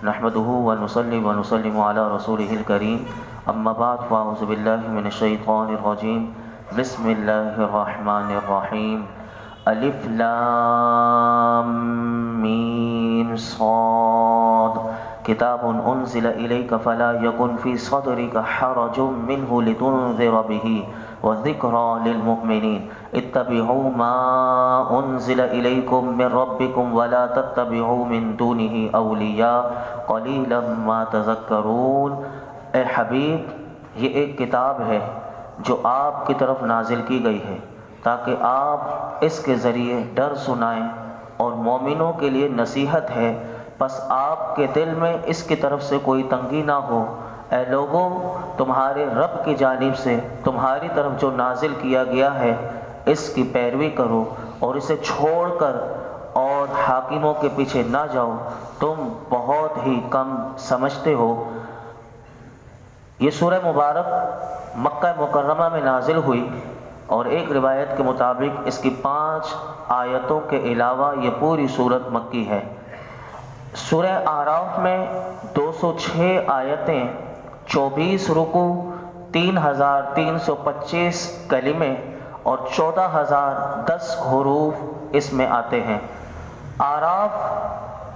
نحمده ونصلي ونسلم على رسوله الكريم اما بعد فاعوذ بالله من الشیطان الرجیم بسم اللہ الرحمن الرحیم الف لام میم صاد کتاب انزل الیک فلا یکن فی صدرک حرج منه لتنذر به وذکری للمؤمنین اتبعوا ما انزل الیکم من ربکم ولا تتبعوا من دونه اولیاء قلیلا ما تذکرون۔ اے حبیب، یہ ایک کتاب ہے جو آپ کی طرف نازل کی گئی ہے تاکہ آپ اس کے ذریعے ڈر سنائیں اور مومنوں کے لیے نصیحت ہے، پس آپ کے دل میں اس کی طرف سے کوئی تنگی نہ ہو۔ اے لوگوں، تمہارے رب کی جانب سے تمہاری طرف جو نازل کیا گیا ہے اس کی پیروی کرو اور اسے چھوڑ کر اور حاکموں کے پیچھے نہ جاؤ، تم بہت ہی کم سمجھتے ہو۔ یہ سورہ مبارک مکہ مکرمہ میں نازل ہوئی اور ایک روایت کے مطابق اس کی 5 آیتوں کے علاوہ یہ پوری سورت مکی ہے۔ سورہ اعراف میں 206 آیتیں، 24 رکوع، 3325 کلمے اور 14010 حروف اس میں آتے ہیں۔ اعراف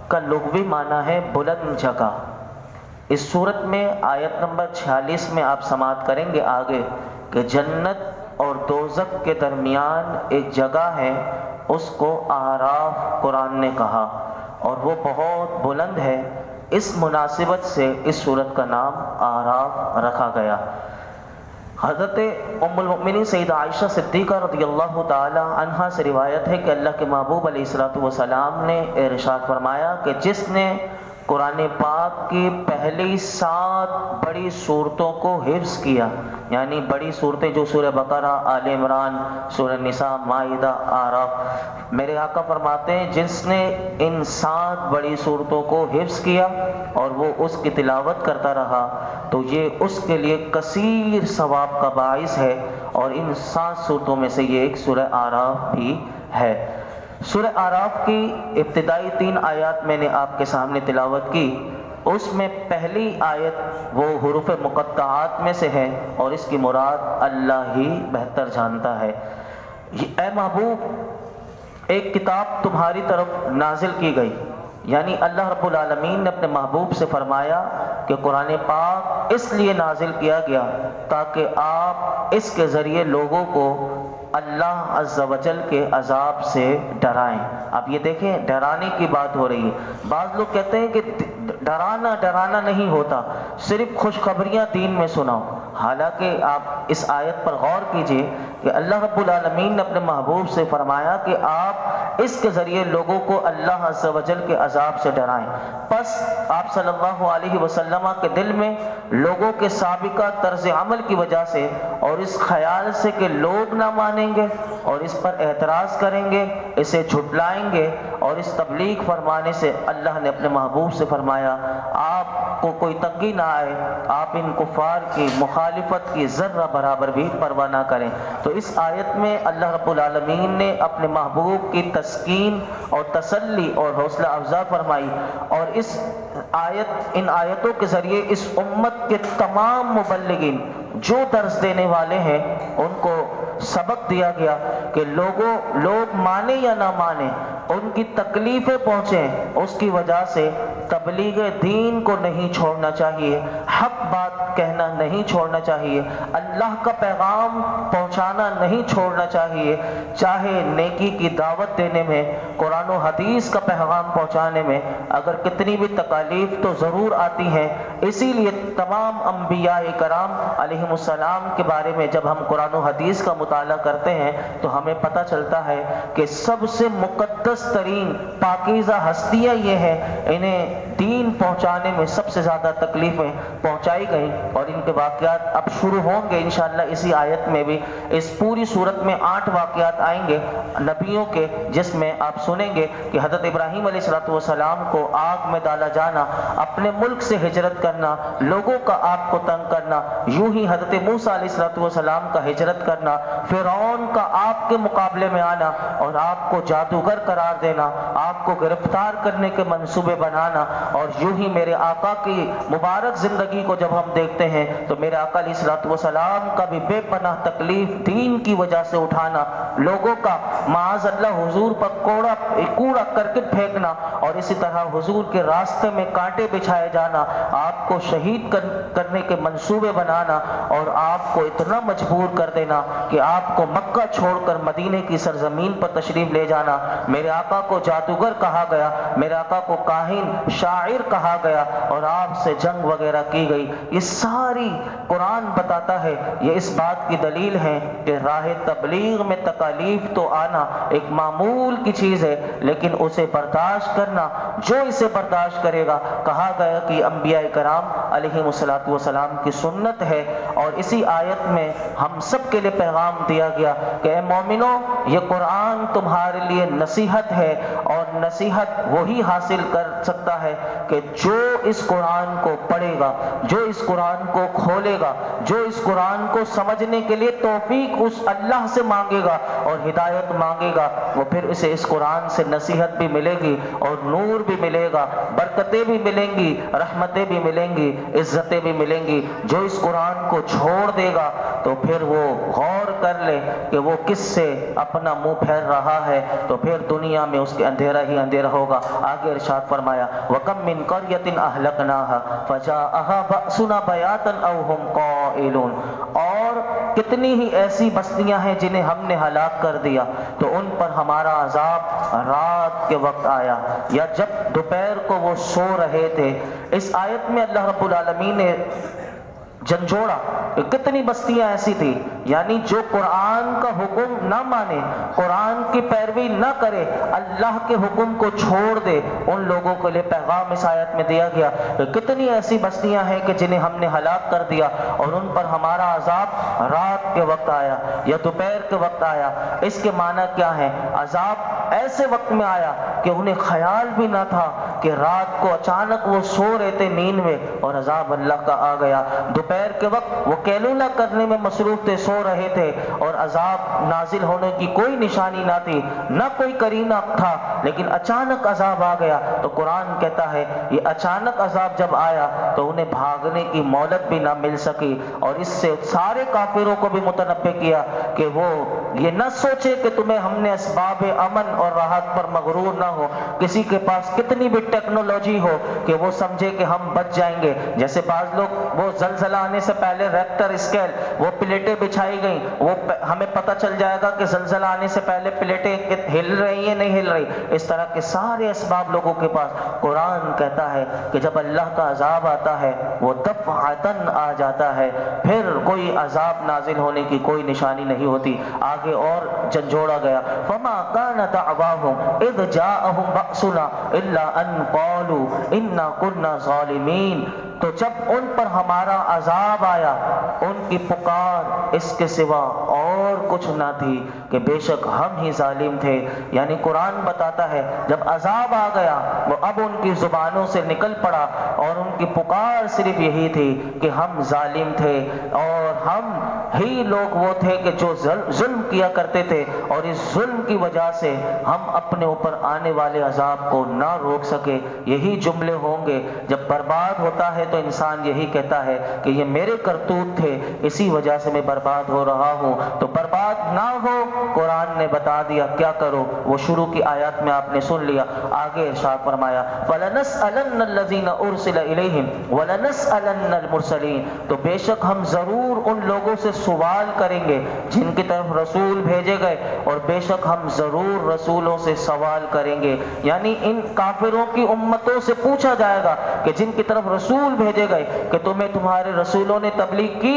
کا لغوی معنی ہے بلند جگہ۔ اس صورت میں آیت نمبر 46 میں آپ سماعت کریں گے آگے کہ جنت اور دوزخ کے درمیان ایک جگہ ہے، اس کو اعراف قرآن نے کہا اور وہ بہت بلند ہے۔ اس مناسبت سے اس سورت کا نام اعراف رکھا گیا۔ حضرت ام المؤمنین سیدہ عائشہ صدیقہ رضی اللہ تعالی عنہا سے روایت ہے کہ اللہ کے محبوب علیہ الصلوۃ والسلام نے ارشاد فرمایا کہ جس نے قرآن پاک کی پہلی 7 بڑی صورتوں کو حفظ کیا، یعنی بڑی صورتیں جو سورہ بقرہ، آل عمران، سورہ نساء، مائدہ، اعراف، میرے آقا فرماتے ہیں جس نے ان 7 بڑی صورتوں کو حفظ کیا اور وہ اس کی تلاوت کرتا رہا تو یہ اس کے لیے کثیر ثواب کا باعث ہے، اور ان 7 صورتوں میں سے یہ ایک سورہ اعراف بھی ہے۔ سورہ اعراف کی ابتدائی 3 آیات میں نے آپ کے سامنے تلاوت کی۔ اس میں پہلی آیت وہ حروف مقطعات میں سے ہے اور اس کی مراد اللہ ہی بہتر جانتا ہے۔ اے محبوب، ایک کتاب تمہاری طرف نازل کی گئی، یعنی اللہ رب العالمین نے اپنے محبوب سے فرمایا کہ قرآن پاک اس لیے نازل کیا گیا تاکہ آپ اس کے ذریعے لوگوں کو اللہ عز و جل کے عذاب سے ڈرائیں۔ اب یہ دیکھیں، ڈرانے کی بات ہو رہی ہے۔ بعض لوگ کہتے ہیں کہ ڈرانا نہیں ہوتا، صرف خوشخبریاں دین میں سناؤ۔ حالانکہ آپ اس آیت پر غور کیجئے کہ اللہ رب العالمین نے اپنے محبوب سے فرمایا کہ آپ اس کے ذریعے لوگوں کو اللہ عز و جل کے عذاب سے ڈرائیں۔ پس آپ صلی اللہ علیہ وسلم کے دل میں لوگوں کے سابقہ طرز عمل کی وجہ سے اور اس خیال سے کہ لوگ نہ مانیں گے اور اس پر اعتراض کریں گے، اسے جھٹلائیں گے اور اس تبلیغ فرمانے سے اللہ نے اپنے محبوب سے فرمایا آپ کو کوئی تنگی نہ آئے، آپ ان کفار کی مخالفت کی ذرہ برابر بھی پرواہ نہ کریں۔ تو اس آیت میں اللہ رب العالمین نے اپنے محبوب کی تسکین اور تسلی اور حوصلہ افزا فرمائی، اور ان آیتوں کے ذریعے اس امت کے تمام مبلغین جو درس دینے والے ہیں ان کو سبق دیا گیا کہ لوگ مانے یا نہ مانے، ان کی تکلیفیں پہنچیں، اس کی وجہ سے تبلیغ دین کو نہیں چھوڑنا چاہیے، حق بات کہنا نہیں چھوڑنا چاہیے، اللہ کا پیغام پہنچانا نہیں چھوڑنا چاہیے، چاہے نیکی کی دعوت دینے میں، قرآن و حدیث کا پیغام پہنچانے میں اگر کتنی بھی تکالیف تو ضرور آتی ہیں۔ اسی لیے تمام انبیاء کرام علیہم السلام کے بارے میں جب ہم قرآن و حدیث کا مطالعہ کرتے ہیں تو ہمیں پتہ چلتا ہے کہ سب سے مقدس ترین پاکیزہ ہستیاں یہ ہیں، انہیں دین پہنچانے میں سب سے زیادہ تکلیفیں پہنچائی گئیں، اور ان کے واقعات اب شروع ہوں گے انشاءاللہ اسی آیت میں بھی۔ اس پوری صورت میں 8 واقعات آئیں گے نبیوں کے، جس میں آپ سنیں گے کہ حضرت ابراہیم علیہ السلام کو آگ میں ڈالا جانا، اپنے ملک سے ہجرت کرنا، لوگوں کا آپ کو تنگ کرنا، یوں ہی حضرت موسیٰ علیہ السلام کا ہجرت کرنا، فرعون کا آپ کے مقابلے میں آنا اور آپ کو جادوگر قرار دینا، آپ کو گرفتار کرنے کے منصوبے بنانا، اور یوں ہی میرے آقا کی مبارک زندگی کو جب ہم دیکھتے ہیں تو میرے آقا علیہ الصلوۃ والسلام کا بھی بے پناہ تکلیف دین کی وجہ سے اٹھانا، لوگوں کا معاذ اللہ حضور پر کوڑا کرکٹ پھینکنا، اور اسی طرح حضور کے راستے میں کانٹے بچھائے جانا، آپ کو شہید کرنے کے منصوبے بنانا، اور آپ کو اتنا مجبور کر دینا کہ آپ کو مکہ چھوڑ کر مدینے کی سرزمین پر تشریف لے جانا۔ میرے آقا کو جادوگر کہا گیا، میرے آقا کو کاہن، شاعر کہا گیا، اور آپ سے جنگ وغیرہ کی گئی۔ یہ ساری قرآن بتاتا ہے، یہ اس بات کی دلیل ہے کہ راہ تبلیغ میں تکالیف تو آنا ایک معمول کی چیز ہے، لیکن اسے برداشت کرنا، جو اسے برداشت کرے گا، کہا گیا کہ انبیاء کرام علیہم الصلوۃ والسلام کی سنت ہے۔ اور اسی آیت میں ہم سب کے لیے پیغام دیا گیا کہ اے مومنو، یہ قرآن تمہارے لیے نصیحت ہے، اور نصیحت وہی حاصل کر سکتا ہے کہ جو اس قرآن کو پڑھے گا، جو اس قرآن کو کھولے گا، جو اس قرآن کو سمجھنے کے لیے توفیق اس اللہ سے مانگے گا اور ہدایت مانگے گا، وہ پھر اسے اس قرآن سے نصیحت بھی ملے گی اور نور بھی ملے گا، برکتیں بھی ملیں گی، رحمتیں بھی ملیں گی، عزتیں بھی ملیں گی۔ جو اس قرآن کو چھوڑ دے گا تو پھر وہ غور کر لے کہ وہ کس سے اپنا منہ پھیر رہا ہے، تو پھر دنیا میں اس کے اندھیرا ہی اندھیرا ہوگا۔ آگے ارشاد فرمایا وَكَم مِّن قَرْيَةٍ أَهْلَكْنَاهَا فَجَاءَهَا بَأْسُنَا بَيَاتًا أَوْ هُمْ قَائِلُونَ، اور کتنی ہی ایسی بستیاں ہیں جنہیں ہم نے ہلاک کر دیا تو ان پر ہمارا عذاب رات کے وقت آیا یا جب دوپہر کو وہ سو رہے تھے۔ اس آیت میں اللہ رب العالمین نے جھنجھوڑا کہ کتنی بستیاں ایسی تھی، یعنی جو قرآن کا حکم نہ مانے، قرآن کی پیروی نہ کرے، اللہ کے حکم کو چھوڑ دے، ان لوگوں کے لیے پیغام اس آیت میں دیا گیا کہ کتنی ایسی بستیاں ہیں کہ جنہیں ہم نے ہلاک کر دیا اور ان پر ہمارا عذاب رات کے وقت آیا یا دوپہر کے وقت آیا۔ اس کے معنی کیا ہے؟ عذاب ایسے وقت میں آیا کہ انہیں خیال بھی نہ تھا کہ رات کو اچانک وہ سو رہے تھے نیند میں اور عذاب اللہ کا آ گیا۔ دوپہر کے وقت وہ کیلولہ کرنے میں مصروف تھے، سو رہے تھے، اور عذاب نازل ہونے کی کوئی نشانی نہ تھی، نہ کوئی قرینہ تھا، لیکن اچانک عذاب آ گیا۔ تو قرآن کہتا ہے یہ اچانک عذاب جب آیا تو انہیں بھاگنے کی مہلت بھی نہ مل سکی، اور اس سے سارے کافروں کو بھی متنبہ کیا کہ وہ یہ نہ سوچے کہ تمہیں ہم نے اسباب امن اور راحت پر مغرور نہ ہو۔ کسی کے پاس کتنی بھی ٹیکنالوجی ہو کہ وہ سمجھے کہ ہم بچ جائیں گے، جیسے بعض لوگ وہ زلزلہ آنے سے پہلے ریکٹر اسکیل، وہ پلیٹیں بچھائی گئیں، وہ ہمیں پتہ چل جائے گا کہ زلزلہ آنے سے پہلے پلیٹیں ہل رہی ہیں نہیں ہل رہی، اس طرح کے سارے اسباب لوگوں کے پاس۔ قرآن کہتا ہے کہ جب اللہ کا عذاب آتا ہے وہ دفعتاً آ جاتا ہے، پھر کوئی عذاب نازل ہونے کی کوئی نشانی نہیں ہوتی۔ آگے اور جھنجھوڑا گیا فما كان دعواهم اذ جاءهم بأسنا الا ان قالوا انا كنا ظالمین، تو جب ان پر ہمارا عذاب آیا ان کی پکار اس کے سوا اور کچھ نہ تھی کہ بے شک ہم ہی ظالم تھے۔ یعنی قرآن بتاتا ہے جب عذاب آ گیا وہ اب ان کی زبانوں سے نکل پڑا اور ان کی پکار صرف یہی تھی کہ ہم ظالم تھے اور ہم ہی لوگ وہ تھے کہ جو ظلم کیا کرتے تھے، اور اس ظلم کی وجہ سے ہم اپنے اوپر آنے والے عذاب کو نہ روک سکے۔ یہی جملے ہوں گے جب برباد ہوتا ہے تو انسان یہی کہتا ہے کہ یہ میرے کرتوت تھے، اسی وجہ سے میں برباد ہو رہا ہوں۔ تو برباد نہ ہو، قرآن نے بتا دیا کیا کرو، وہ شروع کی آیات میں آپ نے سن لیا۔ آگے ارشاد فرمایا فَلَنَسْأَلَنَّ الَّذِينَ أُرْسِلَ إِلَيْهِمْ وَلَنَسْأَلَنَّ الْمُرْسَلِينَ، تو بے شک ہم ضرور ان لوگوں سے سوال کریں گے جن کی طرف رسول بھیجے گئے، اور بے شک ہم ضرور رسولوں سے سوال کریں گے۔ یعنی ان کافروں کی امتوں سے پوچھا جائے گا کہ جن کی طرف رسول بھیجے گئے کہ تمہیں تمہارے رسولوں نے تبلیغ کی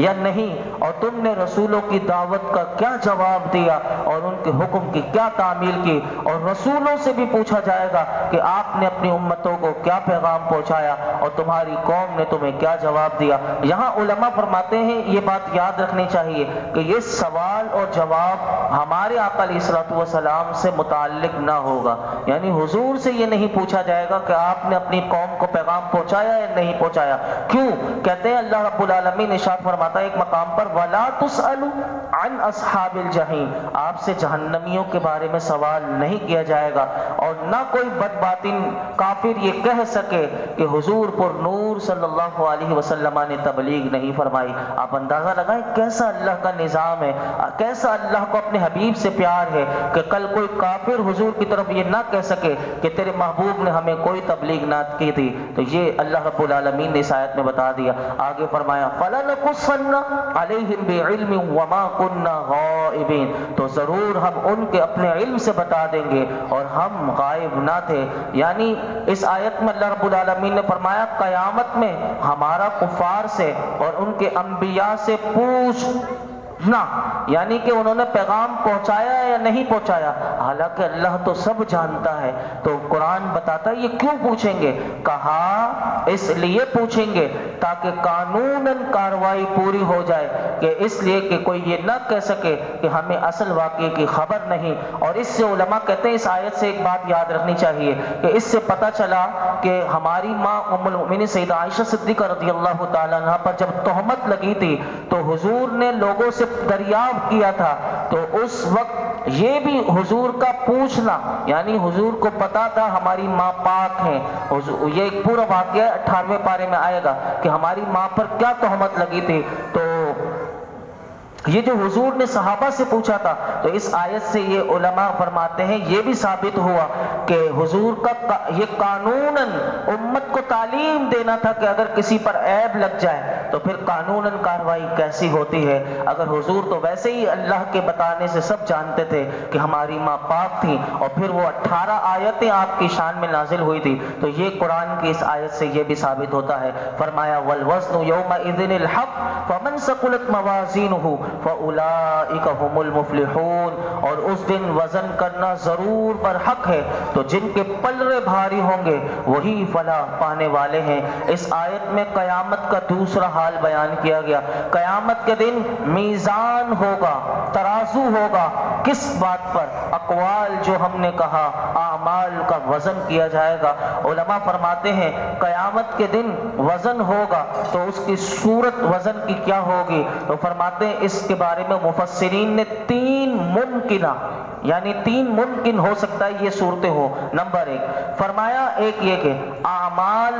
یا نہیں، اور تم نے رسولوں کی دعوت کا کیا جواب دیا اور ان کے حکم کی کیا تعمیل کی، اور رسولوں سے بھی پوچھا جائے گا کہ آپ نے اپنی امتوں کو کیا پیغام پہنچایا اور تمہاری قوم نے تمہیں کیا جواب دیا۔ یہاں علماء فرماتے ہیں یہ بات یاد رکھنی چاہیے کہ یہ سوال اور جواب ہمارے آقا علیہ الصلوۃ والسلام سے متعلق نہ ہوگا، یعنی حضور سے یہ نہیں پوچھا جائے گا کہ آپ نے اپنی قوم کو پیغام پہنچایا یا نہیں پہنچایا۔ کیوں؟ کہتے ہیں اللہ رب العالمین ارشاد فرماتا ہے ایک مقام پر وَلَا تُسْأَلُ عن اصحاب الجحیم، آپ سے جہنمیوں کے بارے میں سوال نہیں کیا جائے گا، اور نہ کوئی بدباطن کافر یہ کہہ سکے کہ حضور پر نور صلی اللہ علیہ وسلم نے تبلیغ نہیں فرمائی۔ آپ اندازہ لگائیں کیسا اللہ کا نظام ہے، کیسا اللہ کو اپنے حبیب سے پیار ہے کہ کل کوئی کافر حضور کی طرف یہ نہ کہہ سکے کہ تیرے محبوب نے ہمیں کوئی تبلیغ نہ کی تھی۔ تو یہ اللہ رب العالمین نے اس آیت میں بتا دیا۔ آگے فرمایا فَلَنَقُصَّنَّ عَلَيْهِمْ بِعِلْمٍ وَمَا كُنَّا غَائِبِينَ، تو ضرور ہم ان کے اپنے علم سے بتا دیں گے اور ہم غائب نہ تھے۔ یعنی اس آیت میں اللہ رب العالمین نے فرمایا قیامت میں ہمارا کفار سے اور ان کے انبیاء سے پوچھنا، یعنی کہ انہوں نے پیغام پہنچایا یا نہیں پہنچایا، حالانکہ اللہ تو سب جانتا ہے۔ تو قرآن بتاتا ہے یہ کیوں پوچھیں گے، کہا اس لیے پوچھیں گے تاکہ قانوناً کارروائی پوری ہو جائے، کہ اس لیے کہ کوئی یہ نہ کہہ سکے کہ ہمیں اصل واقعے کی خبر نہیں۔ اور اس سے علماء کہتے ہیں اس آیت سے ایک بات یاد رکھنی چاہیے کہ اس سے پتہ چلا کہ ہماری ماں ام المؤمنین سیدہ عائشہ صدیقہ رضی اللہ تعالیٰ عنہ پر جب تہمت لگی تھی تو حضور نے لوگوں سے دریافت کیا تھا، تو اس وقت یہ بھی حضور کا پوچھنا، یعنی حضور کو پتا تھا ہماری ماں پاک ہیں۔ یہ ایک پورا واقعہ 18ویں پارے میں آئے گا کہ ہماری ماں پر کیا تہمت لگی تھی۔ تو یہ جو حضور نے صحابہ سے پوچھا تھا، تو اس آیت سے یہ علماء فرماتے ہیں یہ بھی ثابت ہوا کہ حضور کا یہ قانوناً امت کو تعلیم دینا تھا کہ اگر کسی پر عیب لگ جائے تو پھر قانوناً کارروائی کیسی ہوتی ہے۔ اگر حضور تو ویسے ہی اللہ کے بتانے سے سب جانتے تھے کہ ہماری ماں پاک تھیں، اور پھر وہ 18 آیتیں آپ کی شان میں نازل ہوئی تھی، تو یہ قرآن کی اس آیت سے یہ بھی ثابت ہوتا ہے۔ فرمایا والوزن یومئذ الحق فمن ثقلت موازینہ فَأُولَئِكَ هُمُ الْمُفْلِحُونَ، اور اس دن وزن کرنا ضرور برحق ہے، تو جن کے پلڑے بھاری ہوں گے وہی فلاح پانے والے ہیں۔ اس آیت میں قیامت کا دوسرا حال بیان کیا گیا۔ قیامت کے دن میزان ہوگا، ترازو ہوگا، کس بات پر؟ اقوال جو ہم نے کہا، اعمال کا وزن کیا جائے گا۔ علماء فرماتے ہیں قیامت کے دن وزن ہوگا تو اس کی صورت وزن کی کیا ہوگی؟ تو فرماتے ہیں اس کے بارے میں مفسرین نے 3 ممکنہ، یعنی 3 ممکن ہو سکتا ہے یہ صورتیں ہو۔ نمبر 1 فرمایا ایک یہ کہ اعمال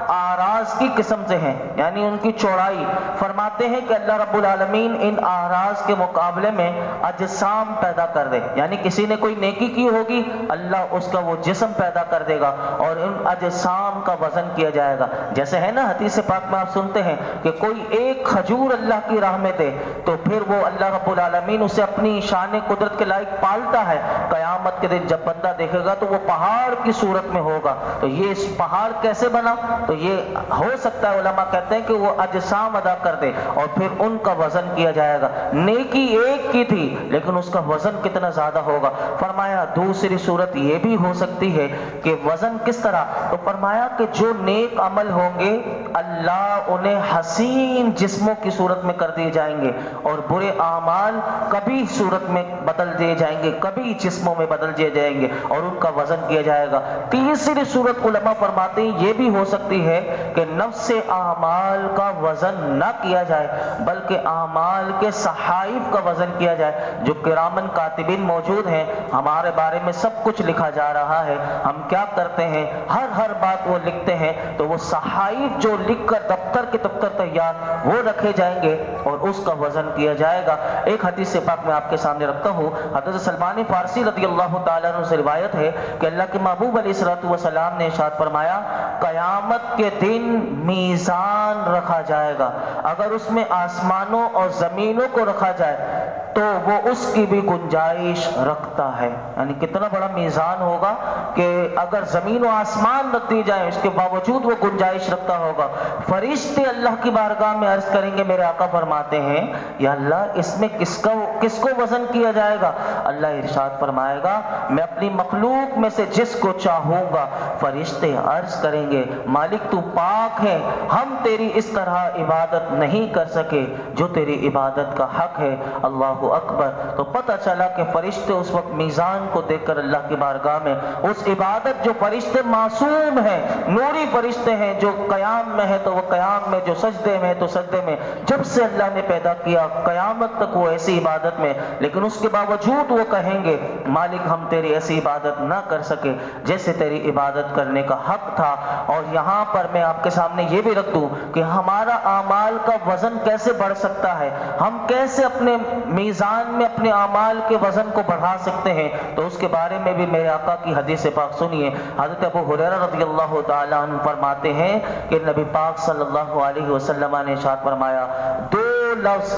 اعراض کی قسم سے ہیں، یعنی ان کی چوڑائی۔ فرماتے ہیں کہ اللہ رب العالمین ان اعراض کے مقابلے میں اجسام پیدا کر دے، یعنی کسی نے کوئی نیکی کی ہوگی اللہ اس کا وہ جسم پیدا کر دے گا اور ان اجسام کا وزن کیا جائے گا۔ جیسے ہے نا حدیث پاک میں آپ سنتے ہیں کہ کوئی ایک کھجور اللہ کی راہ میں دے تو پھر وہ اللہ رب العالمین اسے اپنی شان قدرت کے لائق پالتا ہے۔ قیامت کے دن جب بندہ دیکھے گا تو وہ پہاڑ کی صورت میں ہوگا، تو یہ اس پہاڑ کیسے بنا؟ تو یہ ہو سکتا ہے علماء کہتے ہیں کہ وہ اجسام ادا کر دے اور پھر ان کا وزن کیا جائے گا۔ نیکی ایک کی تھی لیکن اس کا وزن کتنا زیادہ ہوگا۔ فرمایا دوسری صورت یہ بھی ہو سکتی ہے کہ وزن کس طرح؟ تو فرمایا کہ جو نیک عمل ہوں گے اللہ انہیں حسین جسموں کی صورت میں کر دیے جائیں گے، اور برے اعمال کبھی صورت میں بدل دیے جائیں گے، کبھی جسموں میں بدل دیے جائیں گے اور ان کا وزن کیا جائے گا۔ تیسری صورت علماء فرماتے ہیں یہ بھی ہو سکتی ہے کہ نفس اعمال کا وزن نہ کیا جائے بلکہ اعمال کے صحائف کا وزن کیا جائے۔ جو کرامن کاتبین موجود ہیں، ہمارے بارے میں سب کچھ لکھا جا رہا ہے، ہم کیا کرتے ہیں ہر بات وہ لکھتے ہیں، تو وہ صحائف جو لکھ کر دفتر کے دفتر تیار وہ رکھے جائیں گے اور اس کا وزن کیا جائے گا۔ ایک حدیث پاک میں آپ کے سامنے رکھتا ہوں، حضرت سلمان فارسی رضی اللہ تعالیٰ عنہ سے روایت ہے کہ اللہ کے محبوب علیہ الصلوۃ والسلام نے ارشاد فرمایا قیامت کے دن میزان رکھا جائے گا، اگر اس میں آسمانوں اور زمینوں کو رکھا جائے تو وہ اس کی بھی گنجائش رکھتا ہے۔ یعنی کتنا بڑا میزان ہوگا کہ اگر زمین و آسمان رکھ دی جائیں اس کے باوجود وہ گنجائش رکھتا ہوگا۔ فرشتے اللہ کی بارگاہ میں عرض کریں گے، میرے آقا فرماتے ہیں یا اللہ اس میں کس کو وزن کیا جائے گا؟ اللہ ارشاد فرمائے گا میں اپنی مخلوق میں سے جس کو چاہوں گا۔ فرشتے عرض کریں گے مالک تو پاک ہے، ہم تیری اس طرح عبادت نہیں کر سکے جو تیری عبادت کا حق ہے۔ اللہ اللہ اکبر، تو پتہ چلا کہ فرشتے اس وقت میزان کو دیکھ کر اللہ کی بارگاہ میں اس عبادت، جو فرشتے معصوم ہیں، نوری فرشتے ہیں، جو قیام میں ہے تو وہ قیام میں، جو سجدے میں ہے تو سجدے میں، جب سے اللہ نے پیدا کیا قیامت تک وہ ایسی عبادت میں، لیکن اس کے باوجود وہ کہیں گے مالک ہم تیری ایسی عبادت نہ کر سکے جیسے تیری عبادت کرنے کا حق تھا۔ اور یہاں پر میں آپ کے سامنے یہ بھی رکھ دوں کہ ہمارا اعمال کا وزن کیسے بڑھ سکتا ہے، ہم کیسے اپنے میزان میں اپنے اعمال کے وزن کو بڑھا سکتے ہیں، تو اس کے بارے میں بھی میرے آقا کی حدیث پاک سنیے۔ حضرت ابو ہریرہ رضی اللہ تعالیٰ عنہ فرماتے ہیں کہ نبی پاک صلی اللہ علیہ وسلم نے ارشاد فرمایا، دو لفظ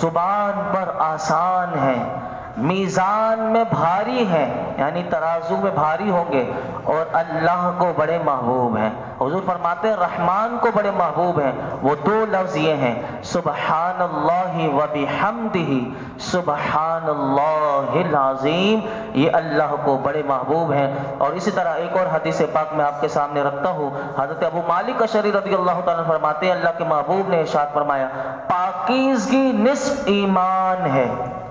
زبان پر آسان ہیں، میزان میں بھاری ہیں، یعنی ترازو میں بھاری ہوں گے، اور اللہ کو بڑے محبوب ہیں۔ حضور فرماتے ہیں رحمان کو بڑے محبوب ہیں، وہ دو لفظ یہ ہیں، سبحان اللہ و بحمدہ سبحان اللہ العظیم، یہ اللہ کو بڑے محبوب ہیں۔ اور اسی طرح ایک اور حدیث پاک میں آپ کے سامنے رکھتا ہوں، حضرت ابو مالک اشعری رضی اللہ تعالیٰ فرماتے ہیں اللہ کے محبوب نے ارشاد فرمایا، پاکیزگی نصف ایمان ہے،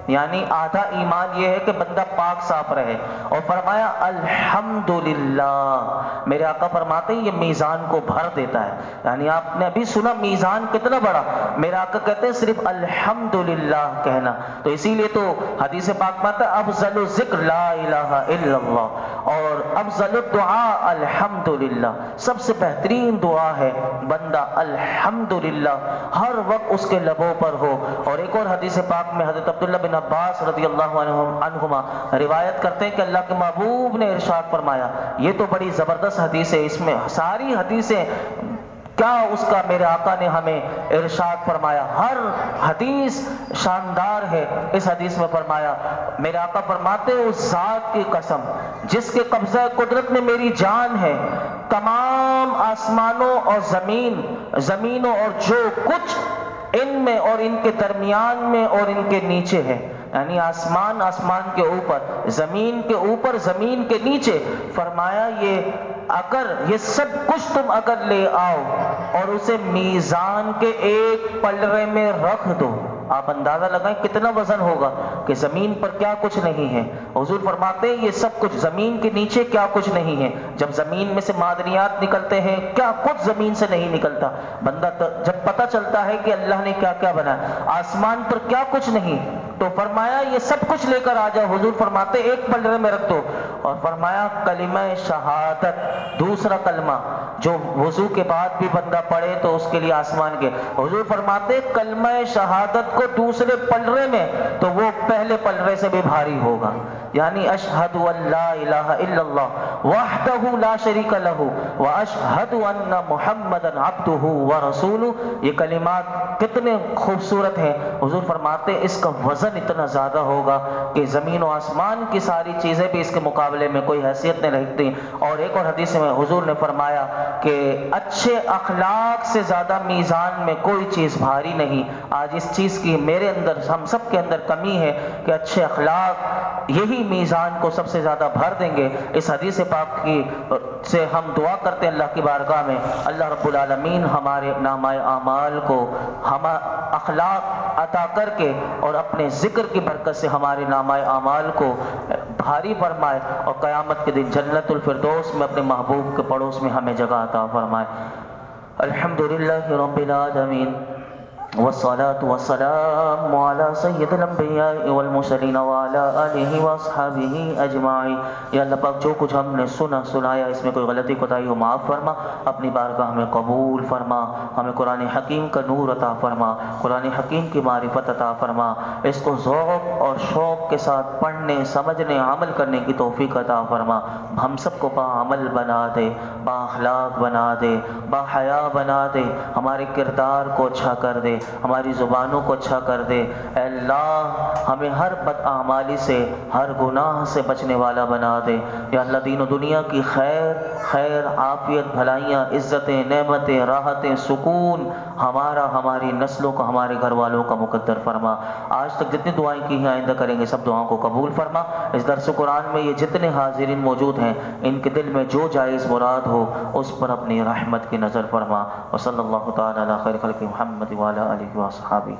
یعنی آدھا ایمان یہ ہے کہ بندہ پاک صاف رہے، اور فرمایا الحمدللہ، میرے آقا فرماتے ہیں یہ میزان کو بھر دیتا ہے، یعنی آپ نے ابھی سنا میزان کتنا بڑا، میرے آقا کہتے ہیں صرف الحمدللہ کہنا، تو اسی لیے تو حدیث پاک میں آتا ہے افضل الذکر لا الہ الا اللہ، اور افضل الدعاء الحمدللہ، سب سے بہترین دعا ہے بندہ الحمدللہ ہر وقت اس کے لبوں پر ہو۔ اور ایک اور حدیث پاک میں حضرت عبداللہ بن عباس رضی اللہ عنہما روایت کرتے ہیں کہ اللہ کے محبوب نے ارشاد فرمایا، یہ تو بڑی زبردست حدیث ہے، اس میں ساری حدیثیں کیا اس کا میرے آقا نے ہمیں ارشاد فرمایا، ہر حدیث شاندار ہے۔ اس حدیث میں فرمایا، میرے آقا فرماتے اس ذات کی قسم جس کے قبضہ قدرت میں میری جان ہے، تمام آسمانوں اور زمینوں اور جو کچھ ان میں اور ان کے درمیان میں اور ان کے نیچے ہے، یعنی آسمان کے اوپر، زمین کے اوپر، زمین کے نیچے، فرمایا یہ سب کچھ تم اگر لے آؤ اور اسے میزان کے ایک پلڑے میں رکھ دو، آپ اندازہ لگائیں کتنا وزن ہوگا کہ زمین پر کیا کچھ نہیں ہے۔ حضور فرماتے ہیں یہ سب کچھ زمین کے نیچے کیا کچھ نہیں ہے، جب زمین میں سے معدنیات نکلتے ہیں کیا کچھ زمین سے نہیں نکلتا، بندہ جب پتہ چلتا ہے کہ اللہ نے کیا کیا بنایا، آسمان پر کیا کچھ نہیں، تو فرمایا یہ سب کچھ لے کر آ جاؤ، حضور فرماتے ایک پلڑے میں رکھ دو، اور فرمایا کلمہ شہادت، دوسرا کلمہ جو وضو کے بعد بھی بندہ پڑھے تو اس کے لیے آسمان کے، حضور فرماتے کلمہ شہادت کو دوسرے پلڑے میں تو وہ پہلے پلڑے سے بھی بھاری ہوگا، یعنی اشہد ان لا الہ الا اللہ وحدہ لا شریک لہ واشہد ان محمدا عبدہ ورسولہ، یہ کلمات کتنے خوبصورت ہیں۔ حضور فرماتے اس کا وزن اتنا زیادہ ہوگا کہ زمین و آسمان کی ساری چیزیں بھی اس کے مقابلے میں کوئی حیثیت نہیں رکھتی۔ اور ایک اور حدیث میں حضور نے فرمایا کہ اچھے اخلاق سے زیادہ میزان میں کوئی چیز بھاری نہیں۔ آج اس چیز کی میرے اندر، ہم سب کے اندر کمی ہے کہ اچھے اخلاق یہی میزان کو سب سے زیادہ بھر دیں گے۔ اس حدیث پاک کی سے ہم دعا کرتے ہیں اللہ کی بارگاہ میں، اللہ رب العالمین ہمارے نامہ اعمال کو ہم اخلاق عطا کر کے اور اپنے ذکر کی برکت سے ہمارے نامہ اعمال کو بھاری فرمائے، اور قیامت کے دن جنت الفردوس میں اپنے محبوب کے پڑوس میں ہمیں جگہ عطا فرمائے۔ الحمدللہ رب العالمین والصلاة والسلام على سید الانبیاء والمرسلین وعلى آلہ واصحابہ اجمعین۔ یا اللہ پاک جو کچھ ہم نے سنایا اس میں کوئی غلطی کوتاہی ہو معاف فرما، اپنی بارگاہ ہمیں قبول فرما، ہمیں قرآن حکیم کا نور عطا فرما، قرآن حکیم کی معرفت عطا فرما، اس کو ذوق اور شوق کے ساتھ پڑھنے، سمجھنے، عمل کرنے کی توفیق عطا فرما، ہم سب کو با عمل بنا دے، با اخلاق بنا دے، با حیا بنا دے، ہمارے کردار کو اچھا کر دے، ہماری زبانوں کو اچھا کر دے۔ اے اللہ ہمیں ہر بد اعمالی سے، ہر گناہ سے بچنے والا بنا دے۔ یا اللہ دین و دنیا کی خیر عافیت، بھلائیاں، عزتیں، نعمتیں، راحتیں، سکون ہماری نسلوں کا، ہمارے گھر والوں کا مقدر فرما۔ آج تک جتنی دعائیں کی ہیں آئندہ کریں گے سب دعاؤں کو قبول فرما۔ اس درس قرآن میں یہ جتنے حاضرین موجود ہیں ان کے دل میں جو جائز مراد ہو اس پر اپنی رحمت کی نظر فرما۔ وصلی اللہ تعالی علی خیر خلق محمد وعلی آلہ وصحابہ